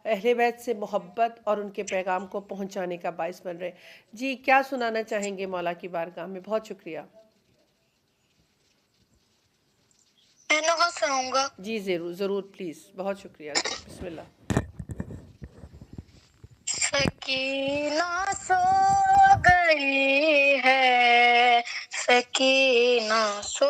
اہل بیت سے محبت اور ان کے پیغام کو پہنچانے کا باعث بن رہے. جی کیا سنانا چاہیں گے مولا کی بارگاہ میں؟ بہت شکریہ. میں نعت سناؤں گا. جی ضرور ضرور پلیز، بہت شکریہ. بسم اللہ. سکینہ سو گئی ہے، سکینہ سو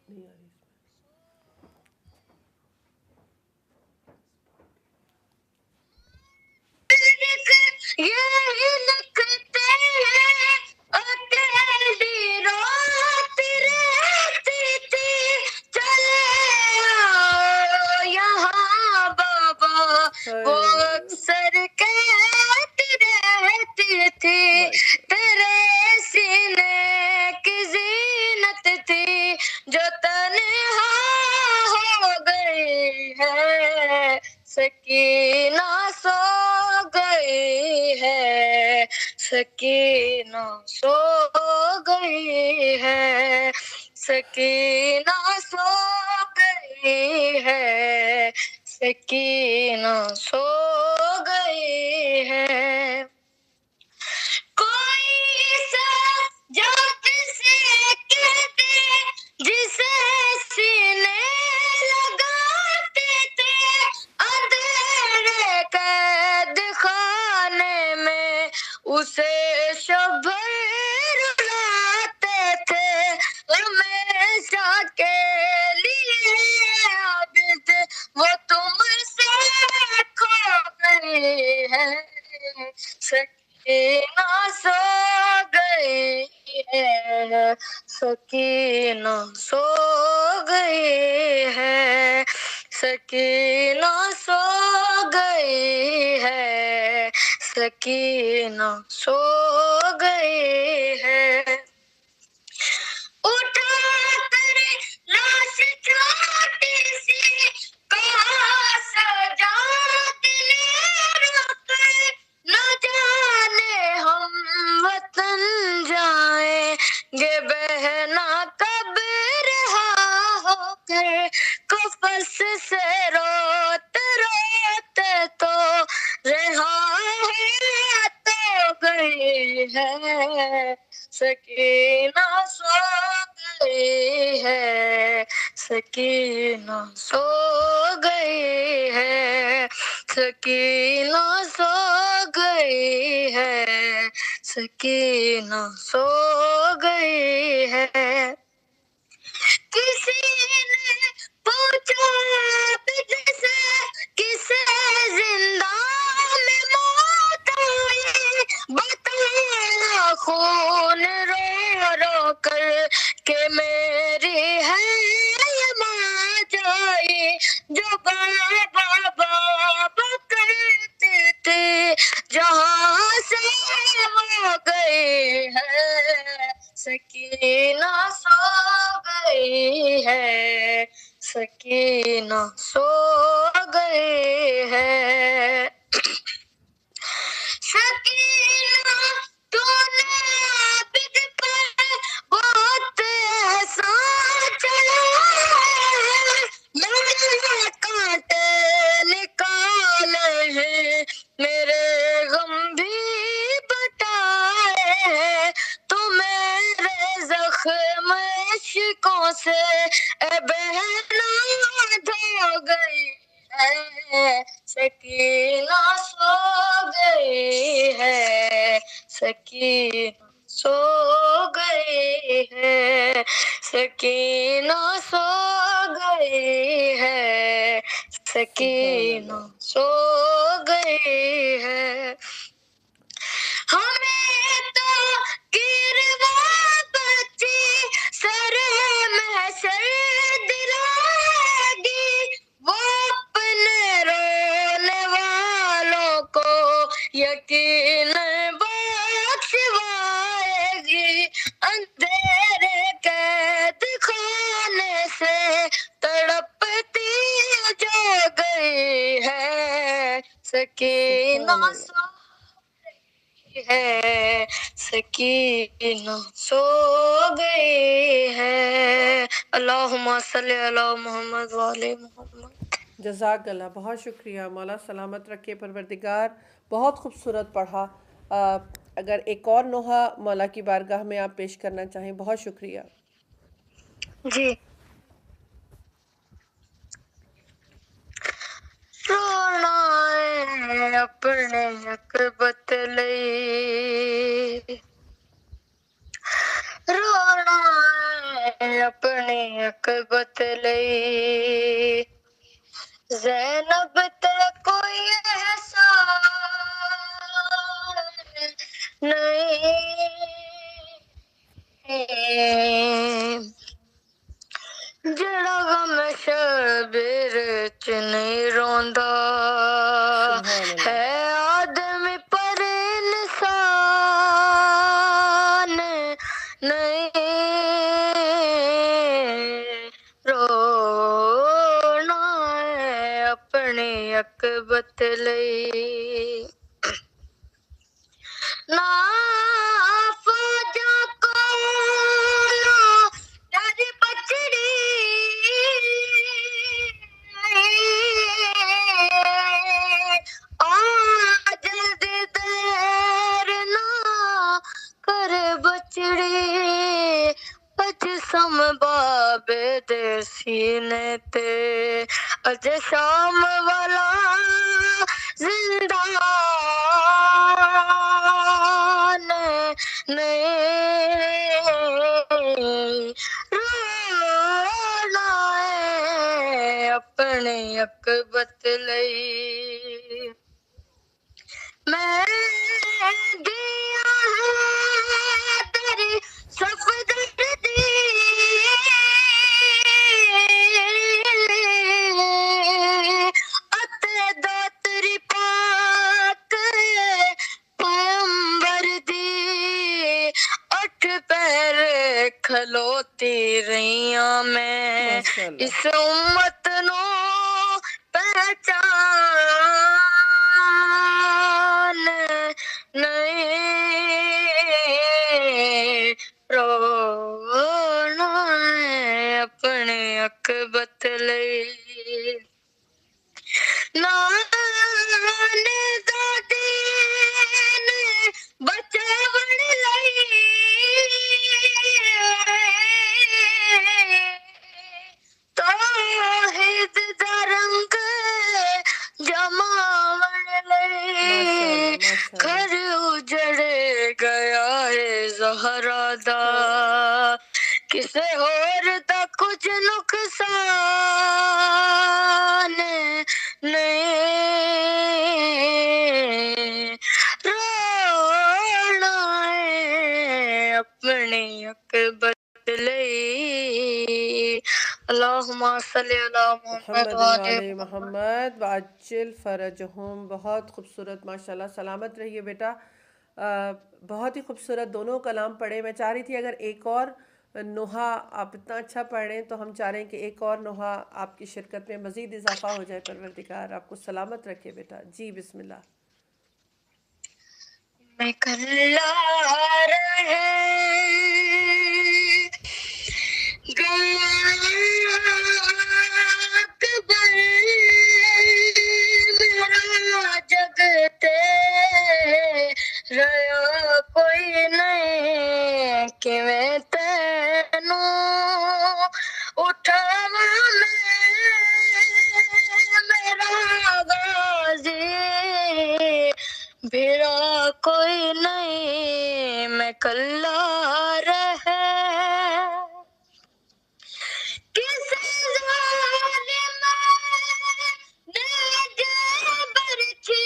نہیں آ رہی اس یہی لکھتے ہیں اکیلی رات رہتی تھی، چلے آؤ یہاں بابا وہ میں. اکثر کہتی رہتی تھی، تیرے سینے کی زینت تھی جو تنہا ہو گئی ہے، سکینہ سو گئی ہے، سکینہ سو گئی ہے، سکینہ سو گئی ہے، سکینہ سو گئی ہے. کوئی سا جو کسے کہتے جسے سینے لگاتے تھے، اندھیرے قید خانے میں اسے شب رلاتے تھے، ہمیشہ کے لیے عابد وہ تم سے کھو گئی ہے، سکینہ سو گئی ہے، سکینہ سو گئی ہے، سکینہ سو گئی ہے، سکینہ سو گئی ہے. اٹھا کر لاش چھوٹی سی کہاں سجا دلے رکھ، نہ جانے ہم وطن جائیں گے بہنا کب رہا ہو کر، کفس سے روتے روتے تو رہا تو گئی ہے، سکینہ سو گئی ہے، سکینہ سو گئی ہے، سکینہ سو گئی ہے، سکینہ سو گئی ہے. کسی نے پوچھا تجھ سے کسے زندان میں موت ہوئی، بتایا خون رو رو کر کہ میری ہے یہ ماں جائی، جو بابا بابا کرتی تھی جہاں سے وہ گئی ہے، سکینہ سو گئی ہے، سکینہ سو گئی ہے. سکینہ تو نے عابد پر بہت احسان چڑھایا ہے، میرے کانٹے نکالے ہیں، میرے غم بھی بٹائے ہیں، تو میرے زخم عشقوں سے اے بہنا دھو گئی ہے، سکینہ سو گئی ہے، سکینہ سو گئی ہے، سکینہ سو گئی ہے، سبحان سکینہ اللہ. سو گئی ہے. ہمیں تو گروا بچی سر میں سر دلائے گی، وہ اپنے رونے والوں کو یقین بخشوائے گی اندھیرے قید خانے سے تڑپتی جو گئی ہے سکینہ سبحان اللہ سو ہے سکینہ سو گئی ہے اللہم صلی علی محمد وعلی محمد جزاک اللہ، بہت شکریہ، مولا سلامت رکھے پروردگار، بہت خوبصورت پڑھا۔ اگر ایک اور نوحہ مولا کی بارگاہ میں آپ پیش کرنا چاہیں، بہت شکریہ۔ جی رونا ہے اپنے عقبت لئی رونا ہے اپنی عقبت لئی زینب تے کوئی احسان نہیں جڑا غم شبیر چ نہیں روندا سبحان اللہ ہے آدمی پر انسان نہیں رونا ہے اپنی عقبت لئی نا فوجا کولو ڈری بچڑی آ جلدی دیر نہ کر بچڑی اج سنبھابے دے سینے تے اج شام والا زندان نہیں رونا ہے اپنی عقبت لئی میں گیا تیری صفدر دی اتے داتری پاک پیمبر دی اٹھ پیر کھلوتی رہیاں میں ماشاء اللہ اس امت نو پہچان نہیں رونا ہے اپنے عقبت لئی نانے دا دین بچاون لئی توحید دا رنگ جماون ماشاء لئی اللہ ماشاء اللہ گھر اجڑ گیا ہے زہرا دا کسے اور دا کچھ نقصان نہیں رونا ہے اپنی عقبت لئی اللہم صلی علی محمد محمد وعلی وعلی محمد محمد وعجل فرجہم، بہت خوبصورت، ماشاءاللہ، سلامت رہیے بیٹا۔ بہت ہی خوبصورت دونوں کلام پڑھے۔ میں چاہ رہی تھی اگر ایک اور نوحہ آپ اتنا اچھا پڑھ رہے ہیں تو ہم چاہ رہے ہیں کہ ایک اور نوحہ آپ کی شرکت میں مزید اضافہ ہو جائے۔ پروردگار آپ کو سلامت رکھے بیٹا۔ جی بسم اللہ۔ میں کلا رہے گیا اکبر میرا جگتے رہا کوئی نہیں کیویں تینوں اٹھاواں میرا غازی بھیڑا کوئی نہیں میں کلا رہے کسی ظالم نے برچھی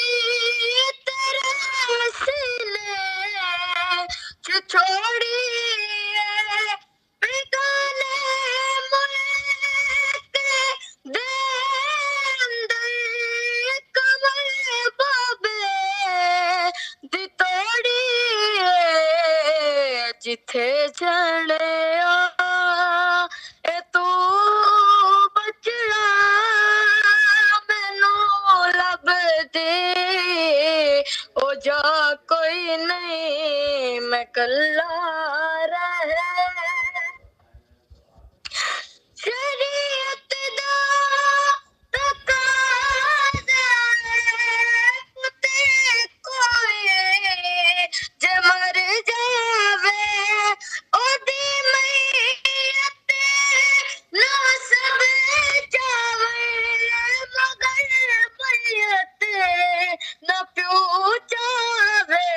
تیرے سینے چھوڑی بیگانے ملک دے اندر کمر بابے ਜਿੱਥੇ ਚੜਿਆ ਏ ਤੂੰ ਬਚੜਾ ਮੈਨੂੰ ਲੱਭਦੇ ਉਹ ਜਾ ਕੋਈ ਨਹੀਂ ਮੈਂ ਕੱਲਾ ਰਹਿ ਸ਼ਰੀਅਤ ਦਾ ਤਕਾਜ਼ਾ ਤੇ ਕੋਈ ਜੇ ਮਰ ਜਾਵੇ ਉਹਦੀ ਮਈਅਤ ਨਾ ਸਭ ਜਾਵੇ ਮਗਰ ਮਈਅਤ ਨਾ ਪਿਓ ਚਾਵੇ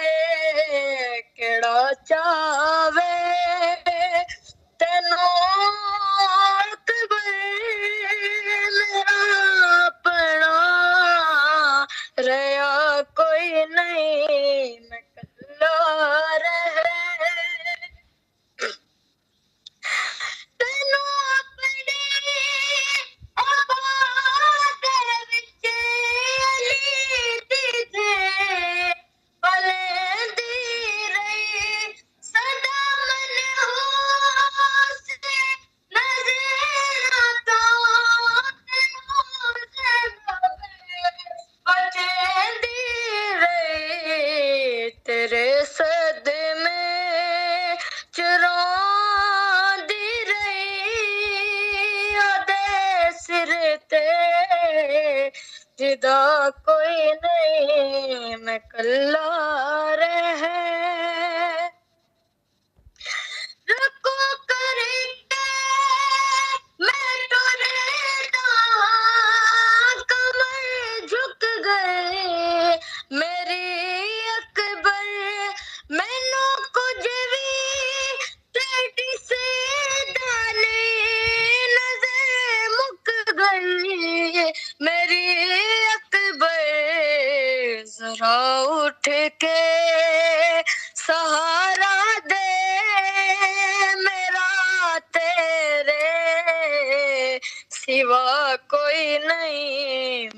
ਕਿਹੜਾ ਚਾਵੇ ਤੈਨੂੰ ਅਕਬਰ ਮੇਰਾ ਆਪਣਾ ਰਿਹਾ ਕੋਈ ਨਹੀਂ ਮੈਂ ਕੱਲਾ ਰਹਿ ਤੈਨੂੰ ਆਪਣੀ ਆਬਾਦ ਵਿੱਚ ਅਲੀ ਦਿੱਤੇ ਪਲਦੀ ਰਹੀ ਸਦਾ ਮਨਹੂਸ ਨਜ਼ਰਾਂ ਤੋਂ ਤੈਨੂੰ ਬਚਦੀ ਰਹੀ ਤੇਰੇ ਸਦਮੇ ਚੁਰਾਉਂਦੀ ਰਹੀ ਉਹਦੇ ਸਿਰ ਤੇ ਜਿਹਦਾ ਕੋਈ ਨਹੀਂ ਮੈਂ ਕੱਲਾ ਰਹਿ ਰੁਕੋ ਕਰਕੇ ਮੈਂ ਟੁਰਦਾ ਕਮਰ ਝੁਕ ਗਏ ਮੇਰੀ ਅਕਬਰ ਮੈਨੂੰ ਕੁਝ ਵੀ ਤੇਰੀ ਸੇਦਾਨੇ ਨਜ਼ਰ ਮੁੱਕ ਗਈ ਮੇਰੀ ਅਕਬਰ ਜ਼ਰਾ ਉੱਠ ਕੇ ਸਹਾਰਾ ਦੇ ਮੇਰਾ ਤੇਰੇ ਸਿਵਾ ਕੋਈ ਨਹੀਂ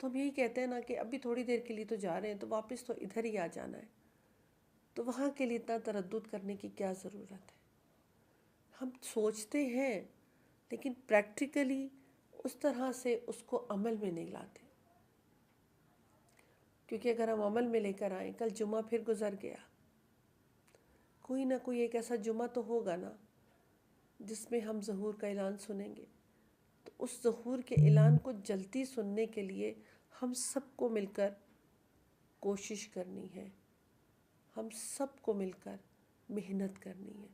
تو ہم یہی کہتے ہیں نا کہ ابھی تھوڑی دیر کے لیے تو جا رہے ہیں، تو واپس تو ادھر ہی آ جانا ہے، تو وہاں کے لیے اتنا تردد کرنے کی کیا ضرورت ہے؟ ہم سوچتے ہیں لیکن پریکٹیکلی اس طرح سے اس کو عمل میں نہیں لاتے، کیونکہ اگر ہم عمل میں لے کر آئیں، کل جمعہ پھر گزر گیا، کوئی نہ کوئی ایک ایسا جمعہ تو ہوگا نا جس میں ہم ظہور کا اعلان سنیں گے، تو اس ظہور کے اعلان کو جلدی سننے کے لیے ہم سب کو مل کر کوشش کرنی ہے، ہم سب کو مل کر محنت کرنی ہے،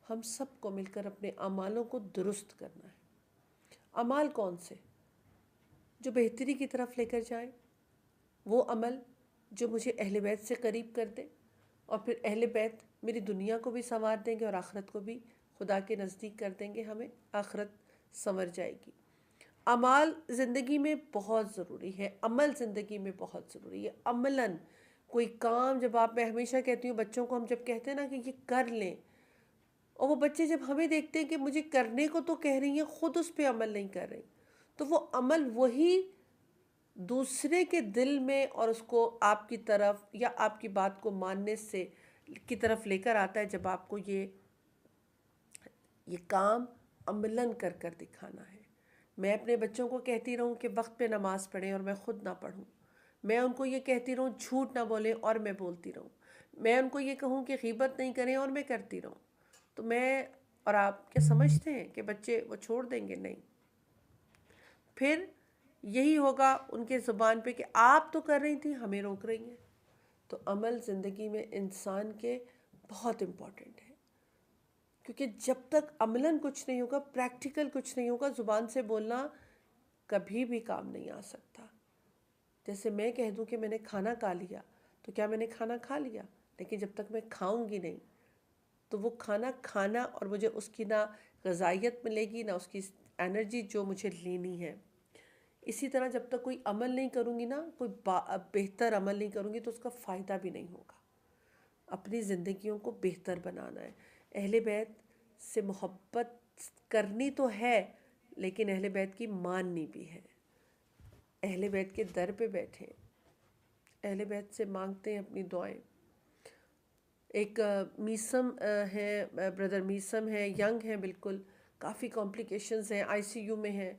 ہم سب کو مل کر اپنے اعمالوں کو درست کرنا ہے۔ اعمال کون سے؟ جو بہتری کی طرف لے کر جائیں، وہ عمل جو مجھے اہل بیت سے قریب کر دے، اور پھر اہل بیت میری دنیا کو بھی سنوار دیں گے اور آخرت کو بھی خدا کے نزدیک کر دیں گے، ہمیں آخرت سنور جائے گی۔ اعمال زندگی میں بہت ضروری ہے، عمل زندگی میں بہت ضروری ہے۔ عملاً کوئی کام، جب میں ہمیشہ کہتی ہوں بچوں کو، ہم جب کہتے ہیں نا کہ یہ کر لیں، اور وہ بچے جب ہمیں دیکھتے ہیں کہ مجھے کرنے کو تو کہہ رہی ہیں، خود اس پہ عمل نہیں کر رہی، تو وہ عمل وہی دوسرے کے دل میں اور اس کو آپ کی طرف یا آپ کی بات کو ماننے سے کی طرف لے کر آتا ہے، جب آپ کو یہ کام عملاً کر کر دکھانا ہے۔ میں اپنے بچوں کو کہتی رہوں کہ وقت پہ نماز پڑھیں اور میں خود نہ پڑھوں، میں ان کو یہ کہتی رہوں جھوٹ نہ بولیں اور میں بولتی رہوں، میں ان کو یہ کہوں کہ غیبت نہیں کریں اور میں کرتی رہوں، تو میں اور آپ کیا سمجھتے ہیں کہ بچے وہ چھوڑ دیں گے؟ نہیں۔ پھر یہی ہوگا ان کے زبان پہ کہ آپ تو کر رہی تھی، ہمیں روک رہی ہیں۔ تو عمل زندگی میں انسان کے بہت امپورٹنٹ ہے، کیونکہ جب تک عملاً کچھ نہیں ہوگا، پریکٹیکل کچھ نہیں ہوگا، زبان سے بولنا کبھی بھی کام نہیں آ سکتا۔ جیسے میں کہہ دوں کہ میں نے کھانا کھا لیا، تو کیا میں نے کھانا کھا لیا؟ لیکن جب تک میں کھاؤں گی نہیں، تو وہ کھانا اور مجھے اس کی نہ غذائیت ملے گی، نہ اس کی انرجی جو مجھے لینی ہے۔ اسی طرح جب تک کوئی عمل نہیں کروں گی نا، کوئی بہتر عمل نہیں کروں گی، تو اس کا فائدہ بھی نہیں ہوگا۔ اپنی زندگیوں کو بہتر بنانا ہے۔ اہل بیت سے محبت کرنی تو ہے، لیکن اہل بیت کی ماننی بھی ہے۔ اہل بیت کے در پہ بیٹھیں، اہل بیت سے مانگتے ہیں اپنی دعائیں۔ ایک میسم ہے، بردر میسم ہے، ینگ ہیں بالکل، کافی کمپلیکیشنز ہیں، آئی سی یو میں ہیں۔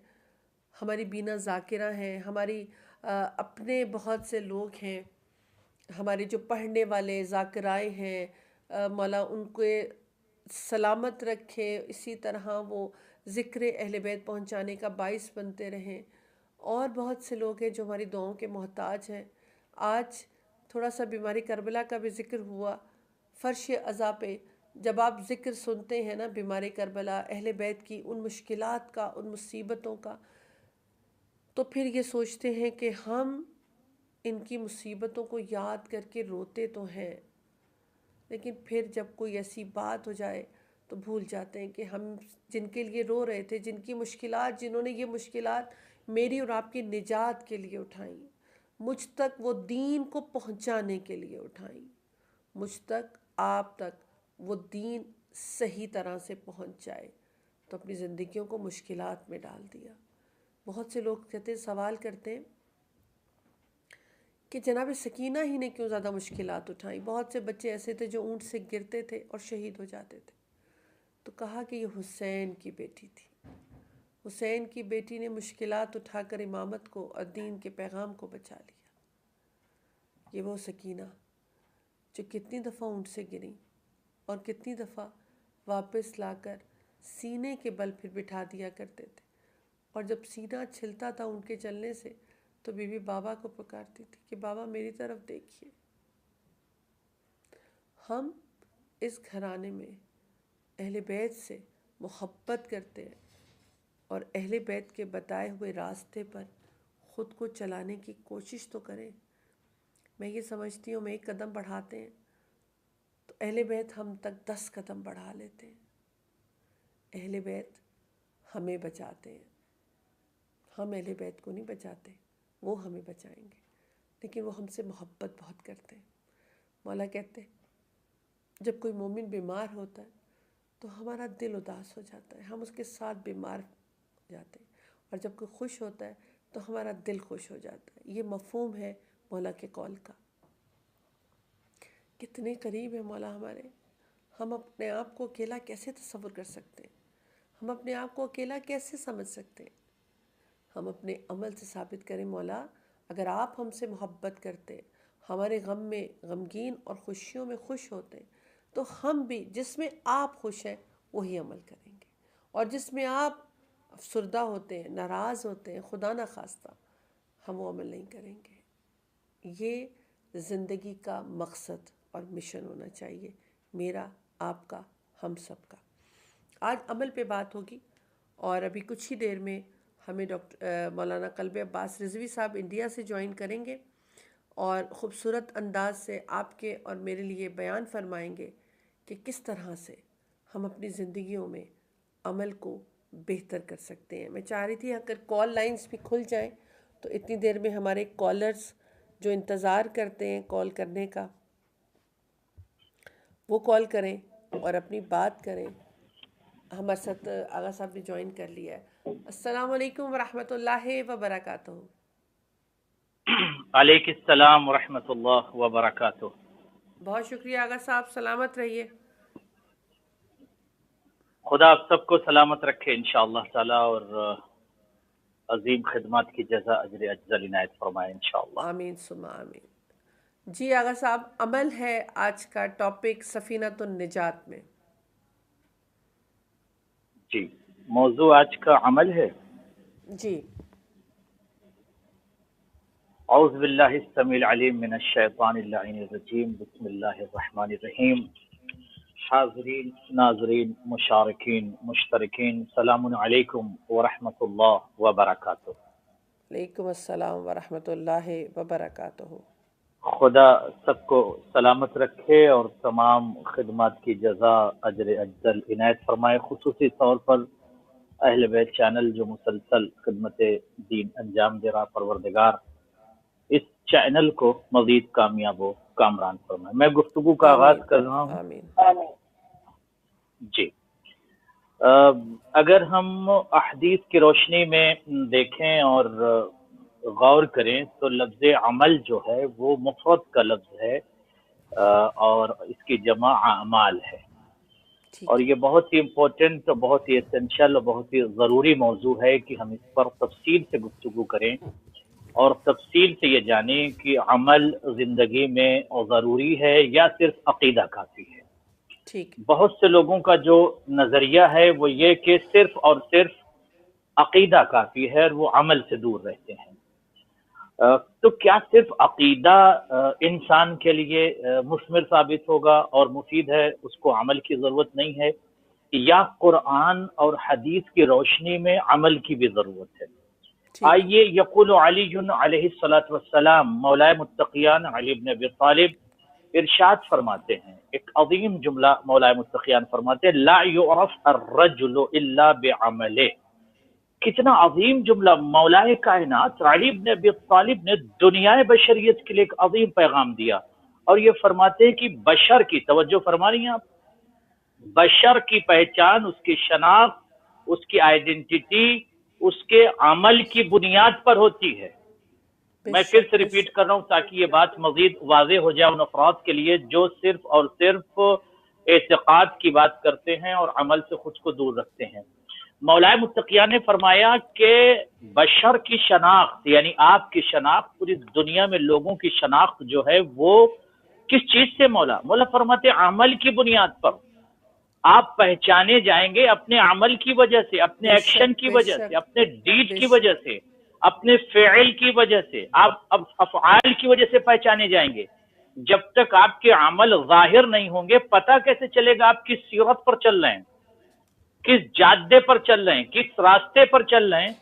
ہماری بینا ذاکرہ ہیں، ہماری اپنے بہت سے لوگ ہیں، ہمارے جو پڑھنے والے ذاکرائے ہیں، مولا ان کو سلامت رکھے، اسی طرح وہ ذکر اہل بیت پہنچانے کا باعث بنتے رہیں۔ اور بہت سے لوگ ہیں جو ہماری دعاؤں کے محتاج ہیں۔ آج تھوڑا سا بیماری کربلا کا بھی ذکر ہوا، فرش عزا پہ جب آپ ذکر سنتے ہیں نا بیماری کربلا، اہل بیت کی ان مشکلات کا، ان مصیبتوں کا، تو پھر یہ سوچتے ہیں کہ ہم ان کی مصیبتوں کو یاد کر کے روتے تو ہیں، لیکن پھر جب کوئی ایسی بات ہو جائے تو بھول جاتے ہیں کہ ہم جن کے لیے رو رہے تھے، جن کی مشکلات، جنہوں نے یہ مشکلات میری اور آپ کی نجات کے لیے اٹھائیں، مجھ تک وہ دین کو پہنچانے کے لیے اٹھائیں، مجھ تک، آپ تک وہ دین صحیح طرح سے پہنچ جائے، تو اپنی زندگیوں کو مشکلات میں ڈال دیا۔ بہت سے لوگ کہتے ہیں، سوال کرتے ہیں کہ جناب سکینہ ہی نے کیوں زیادہ مشکلات اٹھائیں؟ بہت سے بچے ایسے تھے جو اونٹ سے گرتے تھے اور شہید ہو جاتے تھے۔ تو کہا کہ یہ حسین کی بیٹی تھی، حسین کی بیٹی نے مشکلات اٹھا کر امامت کو اور دین کے پیغام کو بچا لیا۔ یہ وہ سکینہ جو کتنی دفعہ اونٹ سے گریں اور کتنی دفعہ واپس لا کر سینے کے بل پھر بٹھا دیا کرتے تھے، اور جب سینہ چھلتا تھا ان کے چلنے سے تو بی بی بابا کو پکارتی تھی کہ بابا میری طرف دیکھیے۔ ہم اس گھرانے میں اہل بیت سے محبت کرتے ہیں اور اہل بیت کے بتائے ہوئے راستے پر خود کو چلانے کی کوشش تو کریں۔ میں یہ سمجھتی ہوں ہم ایک قدم بڑھاتے ہیں تو اہل بیت ہم تک 10 قدم بڑھا لیتے ہیں۔ اہل بیت ہمیں بچاتے ہیں، ہم اہل بیت کو نہیں بچاتے، وہ ہمیں بچائیں گے، لیکن وہ ہم سے محبت بہت کرتے ہیں۔ مولا کہتے ہیں جب کوئی مومن بیمار ہوتا ہے تو ہمارا دل اداس ہو جاتا ہے، ہم اس کے ساتھ بیمار ہو جاتے ہیں، اور جب کوئی خوش ہوتا ہے تو ہمارا دل خوش ہو جاتا ہے۔ یہ مفہوم ہے مولا کے قول کا۔ کتنے قریب ہے مولا ہمارے۔ ہم اپنے آپ کو اکیلا کیسے تصور کر سکتے ہیں؟ ہم اپنے آپ کو اکیلا کیسے سمجھ سکتے ہیں؟ ہم اپنے عمل سے ثابت کریں مولا اگر آپ ہم سے محبت کرتے، ہمارے غم میں غمگین اور خوشیوں میں خوش ہوتے تو ہم بھی جس میں آپ خوش ہیں وہی عمل کریں گے، اور جس میں آپ افسردہ ہوتے ہیں، ناراض ہوتے ہیں، خدا نہ خواستہ، ہم وہ عمل نہیں کریں گے۔ یہ زندگی کا مقصد اور مشن ہونا چاہیے، میرا، آپ کا، ہم سب کا۔ آج عمل پہ بات ہوگی، اور ابھی کچھ ہی دیر میں ہمیں ڈاکٹر مولانا قلب عباس رضوی صاحب انڈیا سے جوائن کریں گے، اور خوبصورت انداز سے آپ کے اور میرے لیے بیان فرمائیں گے کہ کس طرح سے ہم اپنی زندگیوں میں عمل کو بہتر کر سکتے ہیں۔ میں چاہ رہی تھی اگر کال لائنز بھی کھل جائیں تو اتنی دیر میں ہمارے کالرز جو انتظار کرتے ہیں کال کرنے کا، وہ کال کریں اور اپنی بات کریں۔ ہمارے ساتھ آغا صاحب نے جوائن کر لیا ہے۔ السلام علیکم ورحمۃ اللہ وبرکاتہ۔ علیکم السلام ورحمۃ اللہ وبرکاتہ۔ بہت شکریہ آغا صاحب، سلامت رہیے۔ خدا آپ سب کو سلامت رکھے انشاءاللہ تعالی، اور عظیم خدمات کی جزا اجر افضل عنایت فرمائے انشاءاللہ۔ آمین ثم آمین۔ جی آغا صاحب، عمل ہے آج کا ٹاپک سفینۃ النجات میں۔ جی، موضوع آج کا عمل ہے۔ جی۔ اعوذ باللہ السمیع العلیم من الشیطان اللعین الرجیم، بسم اللہ الرحمن الرحیم۔ حاضرین، ناظرین، مشارکین، مشترکین، سلام علیکم ورحمۃ اللہ وبرکاتہ۔ وعلیکم السلام ورحمۃ اللہ وبرکاتہ۔ خدا سب کو سلامت رکھے اور تمام خدمات کی جزا اجر افضل عنایت فرمائے، خصوصی طور پر اہل بیت چینل جو مسلسل خدمت دین انجام دے رہا، پروردگار اس چینل کو مزید کامیاب و کامران فرمائے۔ میں گفتگو کا آغاز کر رہا ہوں۔ آمین۔ جی، اگر ہم احادیث کی روشنی میں دیکھیں اور غور کریں تو لفظ عمل جو ہے وہ مفرد کا لفظ ہے، اور اس کی جمع اعمال ہے، اور یہ بہت ہی امپورٹنٹ، بہت ہی اسینشل اور بہت ہی ضروری موضوع ہے کہ ہم اس پر تفصیل سے گفتگو کریں اور تفصیل سے یہ جانیں کہ عمل زندگی میں ضروری ہے یا صرف عقیدہ کافی ہے۔ ٹھیک۔ بہت سے لوگوں کا جو نظریہ ہے وہ یہ کہ صرف اور صرف عقیدہ کافی ہے اور وہ عمل سے دور رہتے ہیں۔ تو کیا صرف عقیدہ انسان کے لیے مثمر ثابت ہوگا اور مفید ہے، اس کو عمل کی ضرورت نہیں ہے، یا قرآن اور حدیث کی روشنی میں عمل کی بھی ضرورت ہے؟ آئیے، یقول علی علیہ السلام، مولائے متقیان علی بن ابی طالب ارشاد فرماتے ہیں، ایک عظیم جملہ مولائے متقیان فرماتے ہیں، لا یعرف الرجل الا بعملہ۔ کتنا عظیم جملہ! مولائے کائنات علی بن ابی طالب نے دنیا بشریت کے لیے ایک عظیم پیغام دیا، اور یہ فرماتے ہیں کہ بشر کی، توجہ فرما رہی ہیں آپ، بشر کی پہچان، اس کی شناخت، اس کی آئیڈینٹی اس کے عمل کی بنیاد پر ہوتی ہے۔ میں پھر سے ریپیٹ کر رہا ہوں تاکہ یہ بات مزید واضح ہو جائے ان افراد کے لیے جو صرف اور صرف اعتقاد کی بات کرتے ہیں اور عمل سے خود کو دور رکھتے ہیں۔ مولائے متقیان نے فرمایا کہ بشر کی شناخت، یعنی آپ کی شناخت، پوری دنیا میں لوگوں کی شناخت جو ہے وہ کس چیز سے؟ مولا فرماتے عمل کی بنیاد پر آپ پہچانے جائیں گے، اپنے عمل کی وجہ سے، اپنے ایکشن کی وجہ سے، اپنے ڈیڈ کی وجہ سے، اپنے فعل کی وجہ سے، آپ افعال کی وجہ سے پہچانے جائیں گے۔ جب تک آپ کے عمل ظاہر نہیں ہوں گے، پتہ کیسے چلے گا آپ کس سیرت پر چل رہے ہیں، کس جادے پر چل رہے ہیں، کس راستے پر چل رہے ہیں؟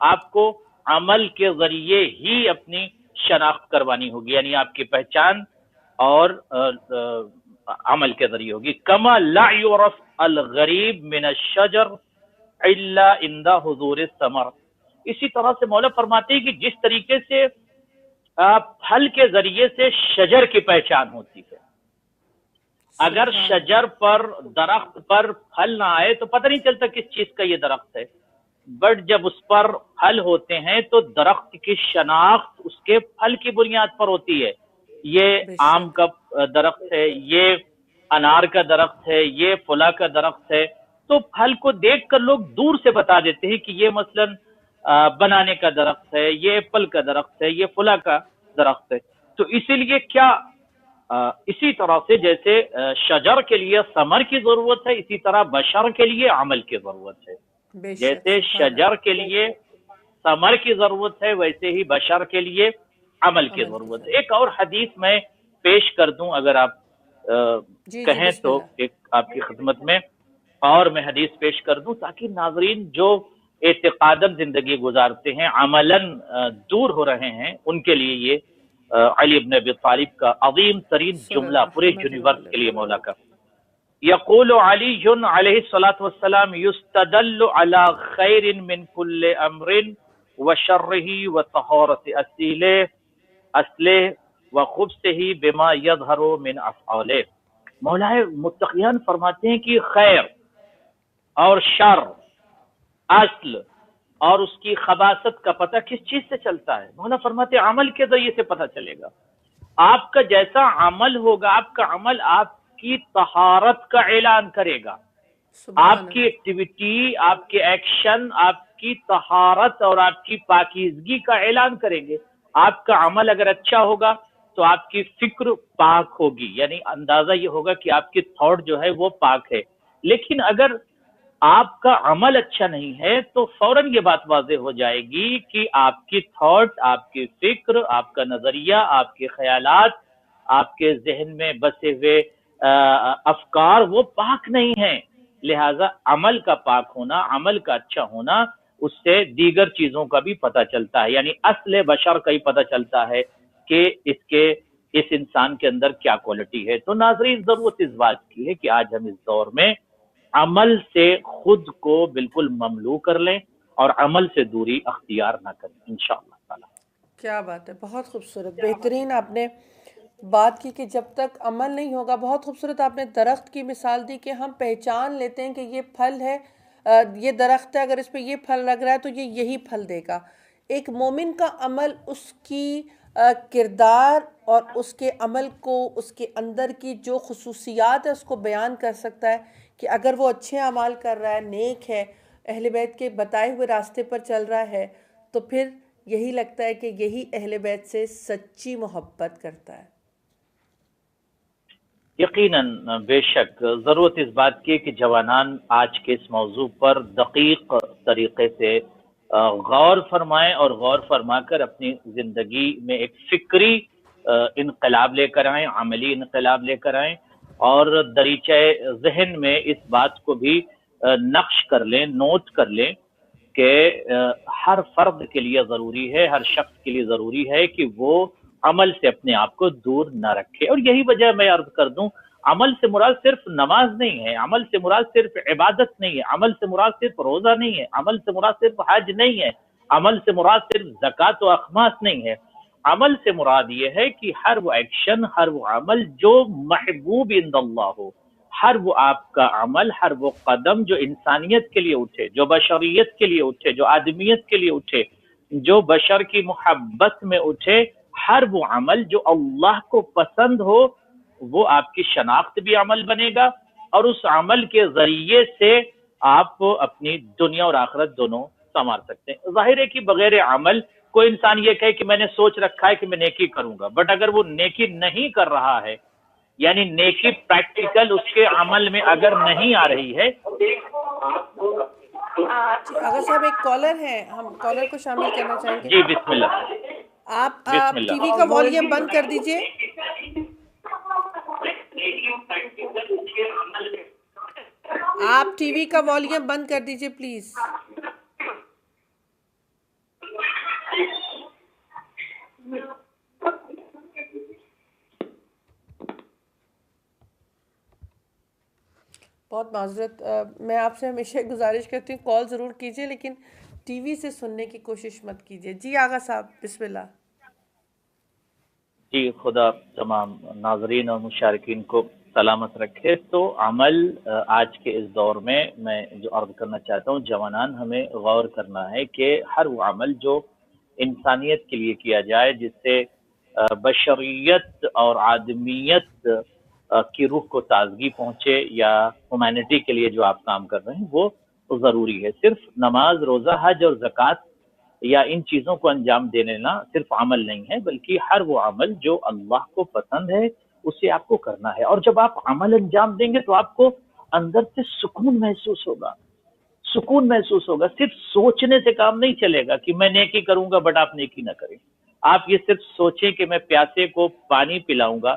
آپ کو عمل کے ذریعے ہی اپنی شناخت کروانی ہوگی، یعنی آپ کی پہچان اور عمل کے ذریعے ہوگی۔ کما لا یعرف الغریب من الشجر الا عند حضور الثمر۔ اسی طرح سے مولا فرماتے ہیں کہ جس طریقے سے پھل کے ذریعے سے شجر کی پہچان ہوتی ہے، اگر شجر پر، درخت پر پھل نہ آئے تو پتہ نہیں چلتا کس چیز کا یہ درخت ہے۔ بٹ جب اس پر پھل ہوتے ہیں تو درخت کی شناخت اس کے پھل کی بنیاد پر ہوتی ہے. یہ بے آم شک. کا درخت ہے، یہ انار کا درخت ہے، یہ فلاں کا درخت ہے. تو پھل کو دیکھ کر لوگ دور سے بتا دیتے ہیں کہ یہ مثلاً بنانے کا درخت ہے، یہ ایپل کا درخت ہے، یہ فلاں کا درخت ہے. تو اسی لیے کیا اسی طرح سے جیسے شجر کے لیے ثمر کی ضرورت ہے، اسی طرح بشر کے لیے عمل کی ضرورت ہے. بے شک. جیسے سبحان شجر اللہ. کے لیے ثمر کی ضرورت ہے، ویسے ہی بشر کے لیے عمل کی عمل کی ضرورت ہے. ضرورت. ایک اور حدیث میں پیش کر دوں اگر آپ جی جی کہیں بسم تو، اللہ. ایک آپ کی خدمت میں اور میں حدیث پیش کر دوں تاکہ ناظرین جو اعتقاداً زندگی گزارتے ہیں، عملاً دور ہو رہے ہیں، ان کے لیے یہ علی بن ابی طالب کا عظیم ترین صلی جملہ اللہ پورے محمد یونیورس کے لیے وسلم. مولا کا. یقول علی علیہ الصلاۃ والسلام یستدل علی خیر من کل امر وشرہ وطہارت اصلہ وخبثہ بما یظہر من افعالہ. مولا متقیان فرماتے ہیں کہ خیر اور شر، اصل اور اس کی خباثت کا پتہ کس چیز سے چلتا ہے؟ مولا فرماتے ہیں عمل کے ذریعے سے پتہ چلے گا. آپ کا جیسا عمل ہوگا، آپ کا عمل آپ کی طہارت کا اعلان کرے گا. سبحان آپ کی اللہ. ایکٹیویٹی، آپ کے ایکشن آپ کی طہارت اور آپ کی پاکیزگی کا اعلان کریں گے. آپ کا عمل اگر اچھا ہوگا تو آپ کی فکر پاک ہوگی، یعنی اندازہ یہ ہوگا کہ آپ کی تھاٹ جو ہے وہ پاک ہے. لیکن اگر آپ کا عمل اچھا نہیں ہے تو فوراً یہ بات واضح ہو جائے گی کہ آپ کی تھاٹ، آپ کی فکر، آپ کا نظریہ، آپ کے خیالات، آپ کے ذہن میں بسے ہوئے افکار وہ پاک نہیں ہیں. لہٰذا عمل کا پاک ہونا، عمل کا اچھا ہونا، اس سے دیگر چیزوں کا بھی پتہ چلتا ہے. یعنی اصل بشر کا ہی پتہ چلتا ہے کہ اس انسان کے اندر کیا کوالٹی ہے. تو ناظرین ضرورت اس بات کی ہے کہ آج ہم اس دور میں عمل سے خود کو بالکل مملو کر لیں اور عمل سے دوری اختیار نہ کریں انشاءاللہ تعالی. کیا بات ہے، بہت خوبصورت، بہترین آپ نے بات کی کہ جب تک عمل نہیں ہوگا. بہت خوبصورت آپ نے درخت کی مثال دی کہ ہم پہچان لیتے ہیں کہ یہ پھل ہے، یہ درخت ہے، اگر اس پہ یہ پھل لگ رہا ہے تو یہ یہی پھل دے گا. ایک مومن کا عمل اس کی کردار اور اس کے عمل کو، اس کے اندر کی جو خصوصیات ہے اس کو بیان کر سکتا ہے کہ اگر وہ اچھے اعمال کر رہا ہے، نیک ہے، اہل بیت کے بتائے ہوئے راستے پر چل رہا ہے، تو پھر یہی لگتا ہے کہ یہی اہل بیت سے سچی محبت کرتا ہے. یقیناً بے شک ضرورت اس بات کی کہ جوانان آج کے اس موضوع پر دقیق طریقے سے غور فرمائیں اور غور فرما کر اپنی زندگی میں ایک فکری انقلاب لے کر آئیں، عملی انقلاب لے کر آئیں، اور دریچہ ذہن میں اس بات کو بھی نقش کر لیں، نوٹ کر لیں کہ ہر فرد کے لیے ضروری ہے، ہر شخص کے لیے ضروری ہے کہ وہ عمل سے اپنے آپ کو دور نہ رکھے. اور یہی وجہ میں عرض کر دوں، عمل سے مراد صرف نماز نہیں ہے، عمل سے مراد صرف عبادت نہیں ہے، عمل سے مراد صرف روزہ نہیں ہے، عمل سے مراد صرف حج نہیں ہے، عمل سے مراد صرف زکوٰۃ و اخماس نہیں ہے. عمل سے مراد یہ ہے کہ ہر وہ ایکشن، ہر وہ عمل جو محبوب عند اللہ ہو، ہر وہ آپ کا عمل، ہر وہ قدم جو انسانیت کے لیے اٹھے، جو بشریت کے لیے اٹھے، جو آدمیت کے لیے اٹھے، جو بشر کی محبت میں اٹھے، ہر وہ عمل جو اللہ کو پسند ہو، وہ آپ کی شناخت بھی عمل بنے گا اور اس عمل کے ذریعے سے آپ اپنی دنیا اور آخرت دونوں سنوار سکتے ہیں. ظاہر ہے کہ بغیر عمل کوئی انسان یہ کہے کہ میں نے سوچ رکھا ہے کہ میں نیکی کروں گا، بٹ اگر وہ نیکی نہیں کر رہا ہے، یعنی نیکی پریکٹیکل اس کے عمل میں اگر نہیں آ رہی ہے. جی آغا صاحب ایک کالر ہیں، ہم کالر کو شامل کرنا چاہیں گے. جی بسم اللہ. آپ بسم ٹی وی کا اللہ. والیوم بند کر دیجئے. آپ ٹی وی کا والیوم بند کر دیجئے پلیز. بہت معذرت، میں آپ سے ہمیشہ گزارش کرتی ہوں کال ضرور کیجئے لیکن ٹی وی سے سننے کی کوشش مت کیجئے. جی آغا صاحب بسم اللہ. جی خدا تمام ناظرین اور مشارکین کو سلامت رکھے۔ تو عمل آج کے اس دور میں جو عرض کرنا چاہتا ہوں، جوانان ہمیں غور کرنا ہے کہ ہر وہ عمل جو انسانیت کے لیے کیا جائے، جس سے بشریت اور آدمیت کی روح کو تازگی پہنچے، یا ہیومینٹی کے لیے جو آپ کام کر رہے ہیں وہ ضروری ہے۔ صرف نماز، روزہ، حج اور زکوٰۃ یا ان چیزوں کو انجام دینا صرف عمل نہیں ہے، بلکہ ہر وہ عمل جو اللہ کو پسند ہے اسے آپ کو کرنا ہے۔ اور جب آپ عمل انجام دیں گے تو آپ کو اندر سے سکون محسوس ہوگا، سکون محسوس ہوگا۔ صرف سوچنے سے کام نہیں چلے گا کہ میں نیکی کروں گا، بٹ آپ نیکی نہ کریں۔ آپ یہ صرف سوچیں کہ میں پیاسے کو پانی پلاؤں گا،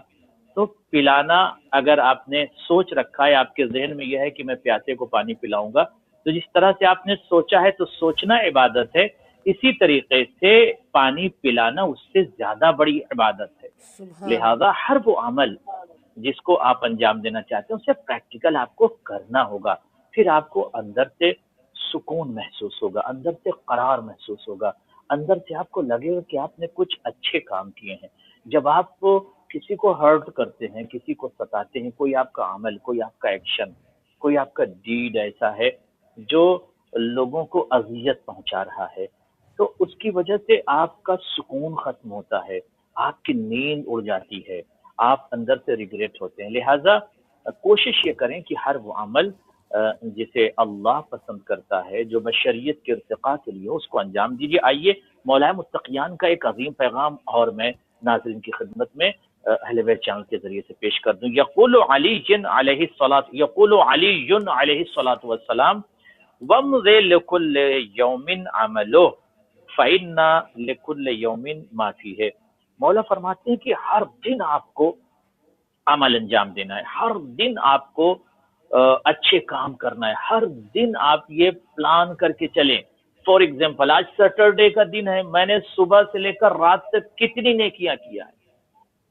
تو پلانا اگر آپ نے سوچ رکھا ہے، آپ کے ذہن میں یہ ہے کہ میں پیاسے کو پانی پلاؤں گا، تو جس طرح سے آپ نے سوچا ہے تو سوچنا عبادت ہے، اسی طریقے سے پانی پلانا اس سے زیادہ بڑی عبادت ہے۔ سبحان لہذا ہر وہ عمل جس کو آپ انجام دینا چاہتے ہیں اسے پریکٹیکل آپ کو کرنا ہوگا، پھر آپ کو اندر سے سکون محسوس ہوگا، اندر سے قرار محسوس ہوگا، اندر سے آپ کو لگے گا کہ آپ نے کچھ اچھے کام کیے ہیں۔ جب آپ کسی کو ہرٹ کرتے ہیں، کسی کو ستاتے ہیں، کوئی آپ کا عمل، کوئی آپ کا ایکشن، کوئی آپ کا ڈیڈ ایسا ہے جو لوگوں کو اذیت پہنچا رہا ہے، تو اس کی وجہ سے آپ کا سکون ختم ہوتا ہے، آپ کی نیند اڑ جاتی ہے، آپ اندر سے ریگریٹ ہوتے ہیں۔ لہٰذا کوشش یہ کریں کہ ہر وہ عمل جسے اللہ پسند کرتا ہے، جو بشریت کے ارتقاء کے لیے، اس کو انجام دیجیے۔ آئیے مولانا متقیان کا ایک عظیم پیغام اور میں ناظرین کی خدمت میں اہل بیت چینل کے ذریعے سے پیش کر دوں۔ یقول علی علیہ الصلاۃ والسلام وَامْضِ لِكُلِّ يَوْمٍ عَمَلُهُ فَإِنَّ لِكُلِّ يَوْمٍ مَا فِيهِ۔ مولا فرماتے ہیں کہ ہر دن آپ کو عمل انجام دینا ہے، ہر دن آپ کو اچھے کام کرنا ہے، ہر دن آپ یہ پلان کر کے چلیں۔ فار ایگزامپل آج سیٹرڈے کا دن ہے، میں نے صبح سے لے کر رات تک کتنی نیکیاں کیا ہے۔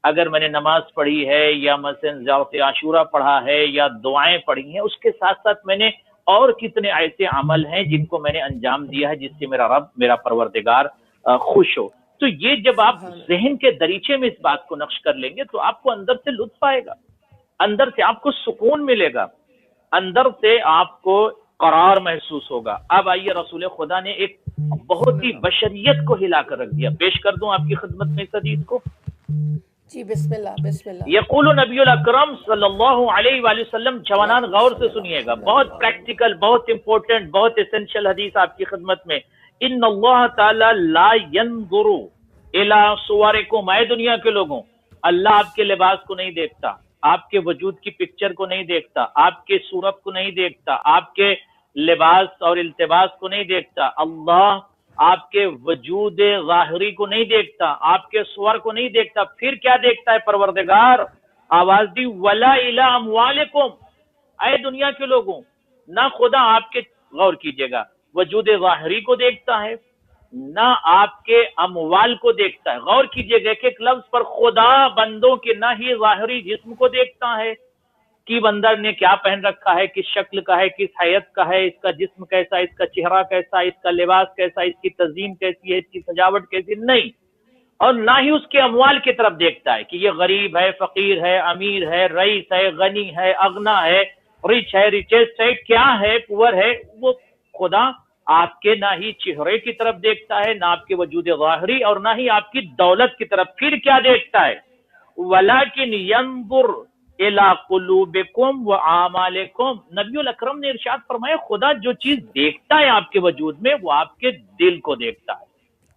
اگر میں نے نماز پڑھی ہے، یا مثلا ذات عاشورہ پڑھا ہے، یا دعائیں پڑھی ہیں، اس کے ساتھ ساتھ میں نے اور کتنے ایسے عمل ہیں جن کو میں نے انجام دیا ہے، جس سے میرا رب، میرا پروردگار خوش ہو۔ تو یہ جب آپ ذہن کے دریچے میں اس بات کو نقش کر لیں گے تو آپ کو اندر سے لطف آئے گا، اندر سے آپ کو سکون ملے گا، اندر سے آپ کو قرار محسوس ہوگا۔ اب آئیے رسول خدا نے ایک بہت ہی بشریت کو ہلا کر رکھ دیا، پیش کر دوں آپ کی خدمت میں اس حدیث کو۔ جی بسم اللہ بسم اللہ۔ یقول نبی الاکرم صلی اللہ علیہ وآلہ وسلم، جوانان غور سے سنیے گا، بہت پریکٹیکل، بہت امپورٹنٹ، بہت اسینشل حدیث آپ کی خدمت میں۔ ان اللہ تعالی لا ينظر الی صورکم، اے دنیا کے لوگوں، اللہ آپ کے لباس کو نہیں دیکھتا، آپ کے وجود کی پکچر کو نہیں دیکھتا، آپ کے صورت کو نہیں دیکھتا، آپ کے لباس اور التباس کو نہیں دیکھتا۔ اللہ آپ کے وجود ظاہری کو نہیں دیکھتا، آپ کے صور کو نہیں دیکھتا، پھر کیا دیکھتا ہے پروردگار؟ آواز دی، وَلَا إِلَىٰ أَمْوَالِكُمْ، اے دنیا کے لوگوں، نہ خدا آپ کے، غور کیجئے گا، وجود ظاہری کو دیکھتا ہے، نہ آپ کے اموال کو دیکھتا ہے۔ غور کیجئے گا کہ ایک لفظ پر خدا بندوں کے نہ ہی ظاہری جسم کو دیکھتا ہے کہ بندر نے کیا پہن رکھا ہے، کس شکل کا ہے، کس حیت کا ہے، اس کا جسم کیسا، اس کا چہرہ کیسا، اس کا لباس کیسا، اس کی تزئین کیسی ہے، اس کی سجاوٹ کیسی، نہیں۔ اور نہ ہی اس کے اموال کی طرف دیکھتا ہے کہ یہ غریب ہے، فقیر ہے، امیر ہے، رئیس ہے، غنی ہے، اغنا ہے، رچ ہے، ریچسٹ ہے، کیا ہے، پور ہے۔ وہ خدا آپ کے نہ ہی چہرے کی طرف دیکھتا ہے، نہ آپ کے وجود ظاہری، اور نہ ہی آپ کی دولت کی طرف۔ پھر کیا دیکھتا ہے؟ وَلَكِنْ يَنْظُرُ إِلَىٰ قُلُوبِكُمْ وَأَعْمَالِكُمْ، نبی الاکرم نے ارشاد فرمایا خدا جو چیز دیکھتا ہے آپ کے وجود میں، وہ آپ کے دل کو دیکھتا ہے،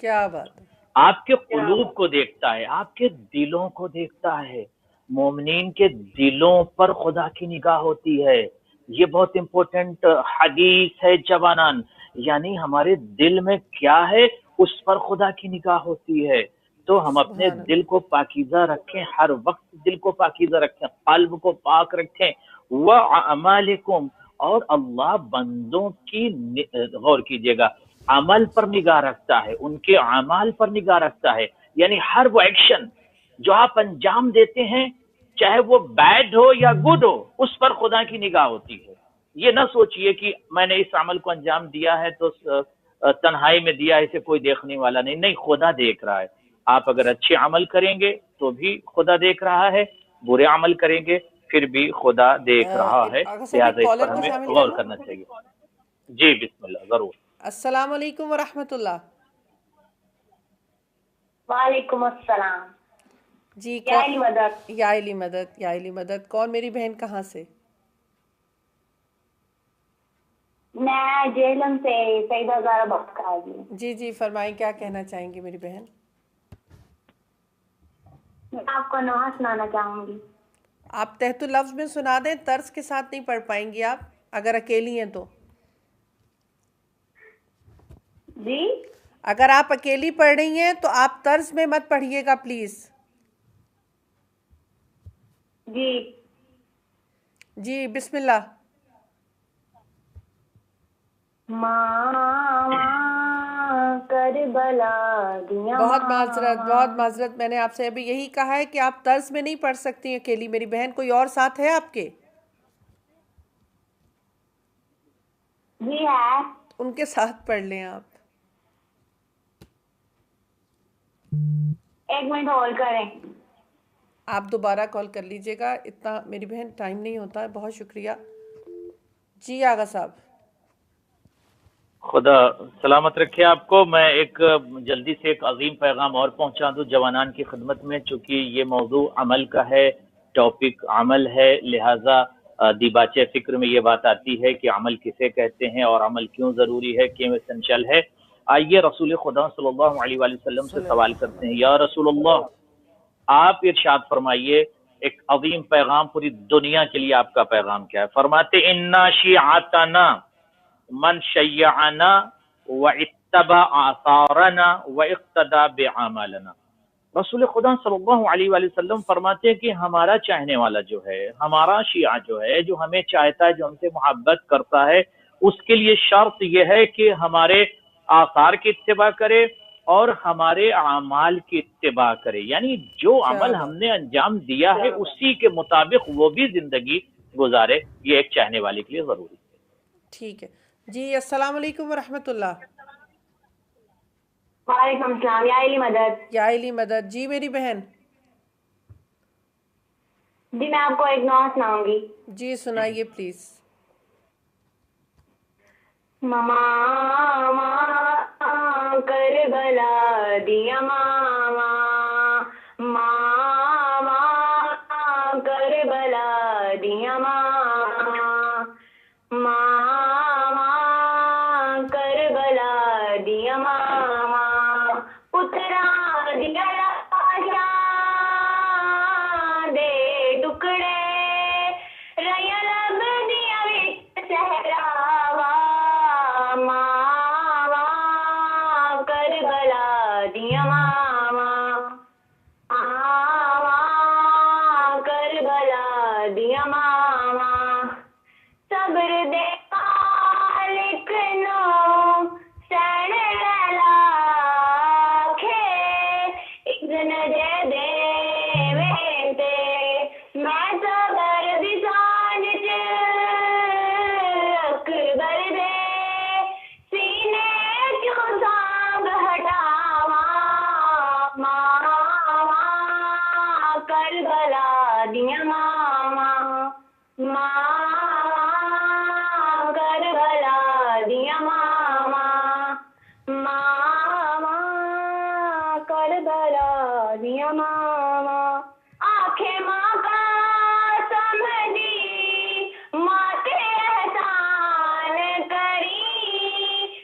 کیا بات ہے۔ آپ کے قلوب کو دیکھتا ہے، آپ کے دلوں کو دیکھتا ہے۔ مومنین کے دلوں پر خدا کی نگاہ ہوتی ہے۔ یہ بہت امپورٹنٹ حدیث ہے جوانان، یعنی ہمارے دل میں کیا ہے اس پر خدا کی نگاہ ہوتی ہے۔ تو ہم اپنے دل کو پاکیزہ رکھیں، ہر وقت دل کو پاکیزہ رکھیں، قلب کو پاک رکھیں۔ وَأَعْمَالِكُمْ، اور اللہ بندوں کی غور کیجئے گا، عمل پر نگاہ رکھتا ہے، ان کے اعمال پر نگاہ رکھتا ہے، یعنی ہر وہ ایکشن جو آپ انجام دیتے ہیں، چاہے وہ بیڈ ہو یا گڈ ہو، اس پر خدا کی نگاہ ہوتی ہے۔ یہ نہ سوچئے کہ میں نے اس عمل کو انجام دیا ہے تو تنہائی میں دیا ہے، اسے کوئی دیکھنے والا نہیں، نہیں، خدا دیکھ رہا ہے۔ آپ اگر اچھے عمل کریں گے تو بھی خدا دیکھ رہا ہے، برے عمل کریں گے پھر بھی خدا دیکھ رہا ہے، آغا صاحب لہٰذا ایک اس پر کالر کو ہمیں شامل کر غور لوں. کرنا چاہیے. جی بسم اللہ ضرور. السلام علیکم ورحمۃ اللہ. وعلیکم السلام. جی یا علی مدد. یا علی مدد، یا علی مدد. کون میری بہن کہاں سے؟ میں جہلم سے سیدہ زارا بات کر رہی ہوں. جی جی فرمائیں، کیا کہنا چاہیں گی میری بہن؟ میں آپ کو نوحہ سنانا چاہوں گی. آپ تحت لفظ میں سنا دیں، طرز کے ساتھ نہیں پڑھ پائیں گی آپ اگر اکیلی ہیں تو. جی اگر آپ اکیلی پڑھ رہی ہیں تو آپ طرز میں مت پڑھیے گا پلیز. جی جی بسم اللہ. ماں کربلا دیا بہت معذرت، میں نے آپ سے ابھی یہی کہا ہے کہ آپ طرز میں نہیں پڑھ سکتی اکیلی میری بہن. کوئی اور ساتھ ہے آپ کے؟ جی ہے. ان کے ساتھ پڑھ لیں آپ. ایک منٹ ہولڈ کریں. آپ دوبارہ کال کر لیجئے گا، اتنا میری بہن ٹائم نہیں ہوتا ہے. بہت شکریہ. جی آغا صاحب. خدا سلامت رکھے آپ کو. میں ایک جلدی سے ایک عظیم پیغام اور پہنچا دوں جوانان کی خدمت میں، چونکہ یہ موضوع عمل کا ہے، ٹاپک عمل ہے، لہٰذا دیباچہ فکر میں یہ بات آتی ہے کہ عمل کسے کہتے ہیں اور عمل کیوں ضروری ہے، کیوں اسینشل ہے. آئیے رسول خدا صلی اللہ علیہ وآلہ وسلم سے صلی سوال اللہ کرتے ہیں. علیہ یا رسول اللہ، آپ ارشاد فرمائیے ایک عظیم پیغام پوری دنیا کے لیے آپ کا پیغام کیا ہے؟ فرماتے انا شیعتنا من شیعنا واتبع آثارنا واقتدى بعملنا. رسول خدا صلی اللہ علیہ وآلہ وسلم فرماتے ہیں کہ ہمارا چاہنے والا جو ہے، ہمارا شیعہ جو ہے، جو ہمیں چاہتا ہے، جو ہم سے محبت کرتا ہے، اس کے لیے شرط یہ ہے کہ ہمارے آثار کی اتباع کرے اور ہمارے اعمال کی اتباع کرے. یعنی جو کیا عمل ہم بات. نے انجام دیا ہے اسی کے مطابق وہ بھی زندگی گزارے. یہ ایک چاہنے والے کے لیے ضروری ہے. ٹھیک ہے جی. السلام علیکم ورحمۃ اللہ. وعلیکم السلام. یا علی مدد. یا علی مدد. جی میری بہن. جی میں آپ کو ایک نوحہ سناؤں گی. جی سنائیے پلیز. ماما کربلا دیا ماما، ماما کربلا دیا ماما، ماما کربلا دیا ماما، پترا دیا لاشا دے ٹکڑے ریا لب دیا وچ صحراوا، ماما کربلا دیا ماما، ماما کربلا دیا ماما، صبر دے مالک نو سین لیلا کھے اذن دے دے وینتے، میں صبر دی سانج چ اکبر دے سینے چ سانگ ہٹاواں، ماما کربلا دیا ماما، ماما کربلا دیا ماما، ماما کربلا دیا ماما، آنکھیں ماں کا سمجھی ماتے احسان کری،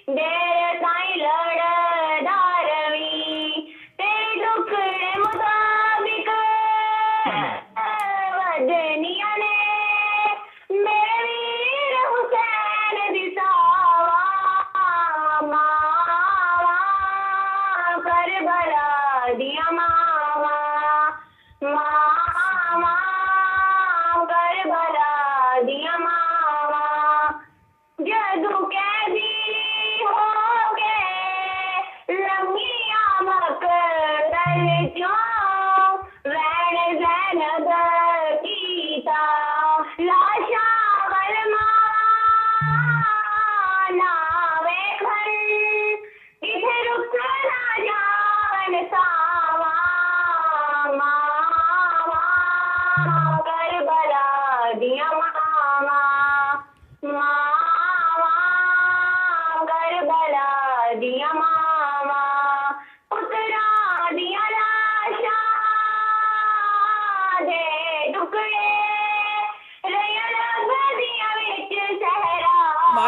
دیر تائیں لڑدا روی تیرے ٹکڑے مطابق ودنیا نے میرے ویر حسین دی ساوا، ماما کربلا دیا ماما، ماما کربلا دیا ماما، جدو قیدی ہو گئے لمحیاں مقتل چوں وین زینب کیتا لاشا ولما نہ ویکھن کتھے رک نہ جان ساواں، ماما کربلا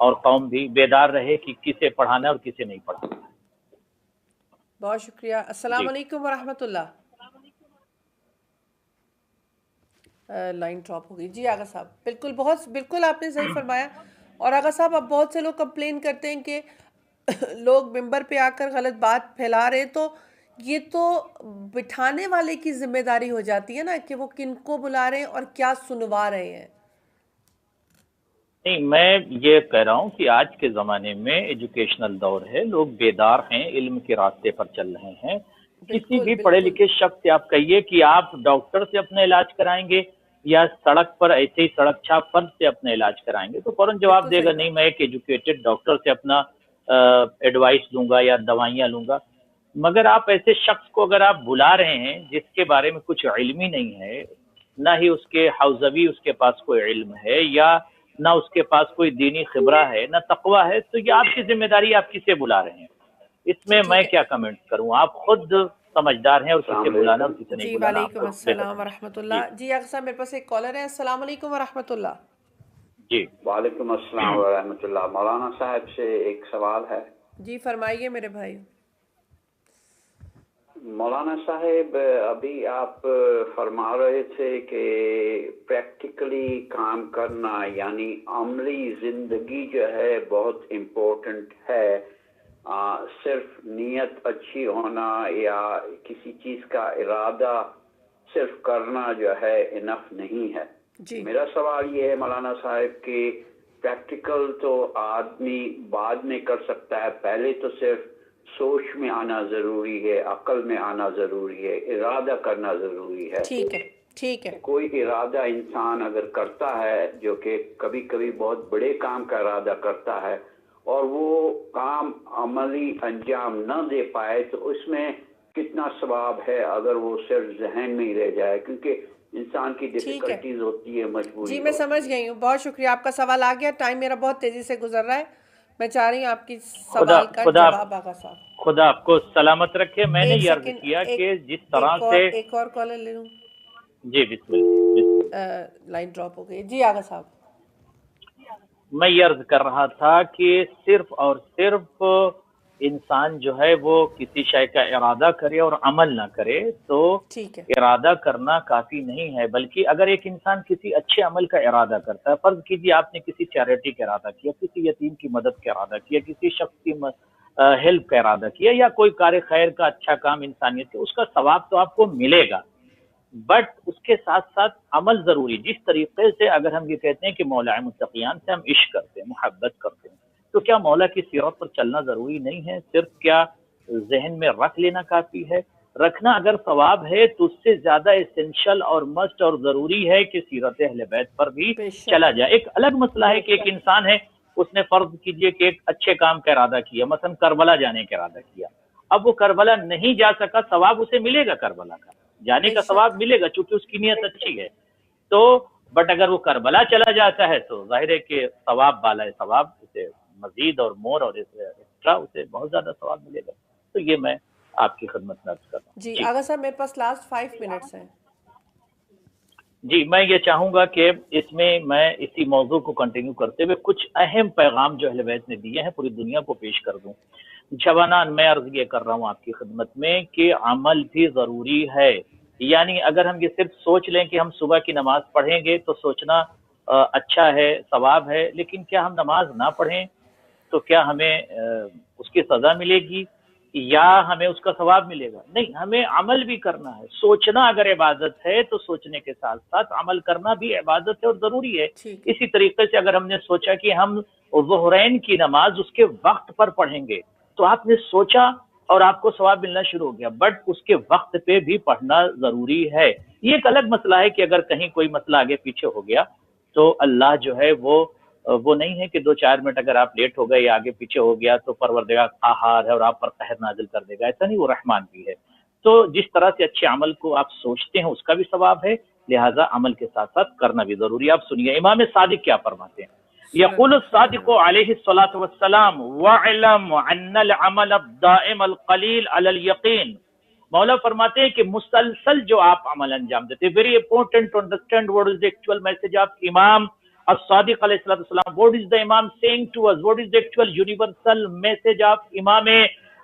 اور قوم بھی بیدار رہے کہ کسے پڑھانا ہے اور کسے نہیں پڑھانا ہے۔ بہت شکریہ۔ السلام علیکم ورحمۃ اللہ۔ لائن ڈراپ ہو گئی۔ جی آغا صاحب، بالکل آپ نے صحیح فرمایا۔ اور آغا صاحب اب بہت سے لوگ کمپلین کرتے ہیں کہ لوگ ممبر پہ آ کر غلط بات پھیلا رہے، تو یہ تو بٹھانے والے کی ذمہ داری ہو جاتی ہے نا کہ وہ کن کو بلا رہے ہیں اور کیا سنوا رہے ہیں۔ نہیں، میں یہ کہہ رہا ہوں کہ آج کے زمانے میں ایجوکیشنل دور ہے، لوگ بیدار ہیں، علم کے راستے پر چل رہے ہیں۔ کسی بھی پڑھے لکھے شخص سے آپ کہیے کہ آپ ڈاکٹر سے اپنا علاج کرائیں گے یا سڑک پر ایسے ہی سڑک چھاپ پر سے اپنا علاج کرائیں گے، تو فوراً جواب دے گا نہیں، میں ایک ایجوکیٹڈ ڈاکٹر سے اپنا ایڈوائس لوں گا یا دوائیاں لوں گا۔ مگر آپ ایسے شخص کو اگر آپ بلا رہے ہیں جس کے بارے میں کچھ علم ہی نہیں ہے، نہ ہی اس کے حوزوی اس کے پاس کوئی علم ہے یا نہ اس کے پاس کوئی دینی خبرہ ہے، نہ تقویٰ ہے، تو یہ آپ کی ذمہ داری، آپ کسے بلا رہے ہیں؟ اس میں کیا کمنٹ کروں؟ آپ خود سمجھدار ہیں اور کسے بلانا اور کسے نہیں بلانا۔ وعلیکم السلام ورحمۃ اللہ۔ جی آغا صاحب، میرے پاس ایک کالر ہے۔ السلام علیکم ورحمۃ اللہ۔ جی وعلیکم السلام ورحمۃ اللہ۔ مولانا صاحب سے ایک سوال ہے۔ جی فرمائیے میرے بھائی۔ مولانا صاحب، ابھی آپ فرما رہے تھے کہ پریکٹیکلی کام کرنا یعنی عملی زندگی جو ہے بہت امپورٹنٹ ہے، صرف نیت اچھی ہونا یا کسی چیز کا ارادہ صرف کرنا جو ہے انف نہیں ہے۔ جی میرا سوال یہ ہے مولانا صاحب کہ پریکٹیکل تو آدمی بعد میں کر سکتا ہے، پہلے تو صرف سوچ میں آنا ضروری ہے، عقل میں آنا ضروری ہے، ارادہ کرنا ضروری ہے۔ ٹھیک ہے۔ کوئی ارادہ انسان اگر کرتا ہے جو کہ کبھی کبھی بہت بڑے کام کا ارادہ کرتا ہے اور وہ کام عملی انجام نہ دے پائے، تو اس میں کتنا ثواب ہے اگر وہ صرف ذہن میں ہی رہ جائے، کیونکہ انسان کی ڈیفیکلٹیز ہوتی ہے، مجبوری۔ جی میں سمجھ گئی ہوں، بہت شکریہ۔ آپ کا سوال آ گیا، ٹائم میرا بہت تیزی سے گزر رہا ہے، میں چاہ رہی ہوں آپ کی سوال کا جواب آغا صاحب۔ خدا آپ کو سلامت رکھے۔ میں نے یہ عرض کیا کہ جس طرح سے ایک اور کالر لے لوں۔ جی بسم اللہ۔ لائن ڈراپ ہو گئی۔ جی آغا صاحب، میں یہ عرض کر رہا تھا کہ صرف اور صرف انسان جو ہے وہ کسی شے کا ارادہ کرے اور عمل نہ کرے تو ارادہ کرنا کافی نہیں ہے، بلکہ اگر ایک انسان کسی اچھے عمل کا ارادہ کرتا ہے، فرض کیجیے آپ نے کسی چیریٹی کا ارادہ کیا، کسی یتیم کی مدد کا ارادہ کیا، کسی شخص کی ہیلپ کا ارادہ کیا، یا کوئی کار خیر کا اچھا کام انسانیت کا، اس کا ثواب تو آپ کو ملے گا، بٹ اس کے ساتھ ساتھ عمل ضروری۔ جس طریقے سے اگر ہم یہ کہتے ہیں کہ مولا متقیان سے ہم عشق کرتے ہیں، محبت کرتے ہیں، تو کیا مولا کی سیرت پر چلنا ضروری نہیں ہے؟ صرف کیا ذہن میں رکھ لینا کافی ہے؟ رکھنا اگر ثواب ہے تو اس سے زیادہ اسینشل اور مسٹ اور ضروری ہے کہ سیرت اہل بیت پر بھی چلا جائے۔ ایک الگ مسئلہ ہے کہ ایک انسان ہے، اس نے فرض کیجئے کہ ایک اچھے کام کا ارادہ کیا، مثلا کربلا جانے کا ارادہ کیا، اب وہ کربلا نہیں جا سکا، ثواب اسے ملے گا، کربلا کا جانے کا ثواب ملے گا چونکہ اس کی نیت اچھی ہے، تو بٹ اگر وہ کربلا چلا جاتا ہے تو ظاہر ہے کہ ثواب بالا ہے، ثواب اسے مزید اور مور اور ایکسٹرا اسے بہت زیادہ ثواب ملے گا۔ تو یہ میں آپ کی خدمت میں عرض کر رہا ہوں۔ جی آغا صاحب، میرے پاس لاسٹ 5 منٹس ہیں۔ جی میں یہ چاہوں گا کہ اس میں اسی موضوع کو کنٹینیو کرتے ہوئے کچھ اہم پیغام جو اہل بیت نے دیے ہیں پوری دنیا کو پیش کر دوں۔ جوانان، میں عرض یہ کر رہا ہوں آپ کی خدمت میں کہ عمل بھی ضروری ہے، یعنی اگر ہم یہ صرف سوچ لیں کہ ہم صبح کی نماز پڑھیں گے تو سوچنا اچھا ہے، ثواب ہے، لیکن کیا ہم نماز نہ پڑھیں تو کیا ہمیں اس کی سزا ملے گی یا ہمیں اس کا ثواب ملے گا؟ نہیں، ہمیں عمل بھی کرنا ہے۔ سوچنا اگر عبادت ہے تو سوچنے کے ساتھ ساتھ عمل کرنا بھی عبادت ہے اور ضروری ہے۔ اسی طریقے سے اگر ہم نے سوچا کہ ہم ظہرین کی نماز اس کے وقت پر پڑھیں گے تو آپ نے سوچا اور آپ کو ثواب ملنا شروع ہو گیا، بٹ اس کے وقت پہ بھی پڑھنا ضروری ہے۔ یہ ایک الگ مسئلہ ہے کہ اگر کہیں کوئی مسئلہ آگے پیچھے ہو گیا تو اللہ جو ہے وہ نہیں ہے کہ 2-4 منٹ اگر آپ لیٹ ہو گئے یا آگے پیچھے ہو گیا تو پروردگار قہار ہے اور آپ پر قہر نازل کر دے گا، ایسا نہیں، وہ رحمان بھی ہے۔ تو جس طرح سے اچھے عمل کو آپ سوچتے ہیں اس کا بھی ثواب ہے، لہٰذا عمل کے ساتھ ساتھ کرنا بھی ضروری ہے۔ آپ سنیے امام صادق کیا فرماتے ہیں۔ یقول الصادق علیہ الصلاۃ والسلام وَاعْلَمْ أَنَّ الْعَمَلَ الدَّائِمَ الْقَلِيلَ عَلَى الْيَقِينِ، مولا فرماتے ہیں کہ مسلسل جو آپ عمل انجام دیتے، very important to understand what is the actual message of امام as-Sadiq alayhi salatu wasalam, what is the Imam saying to us? What is the actual universal message of Imam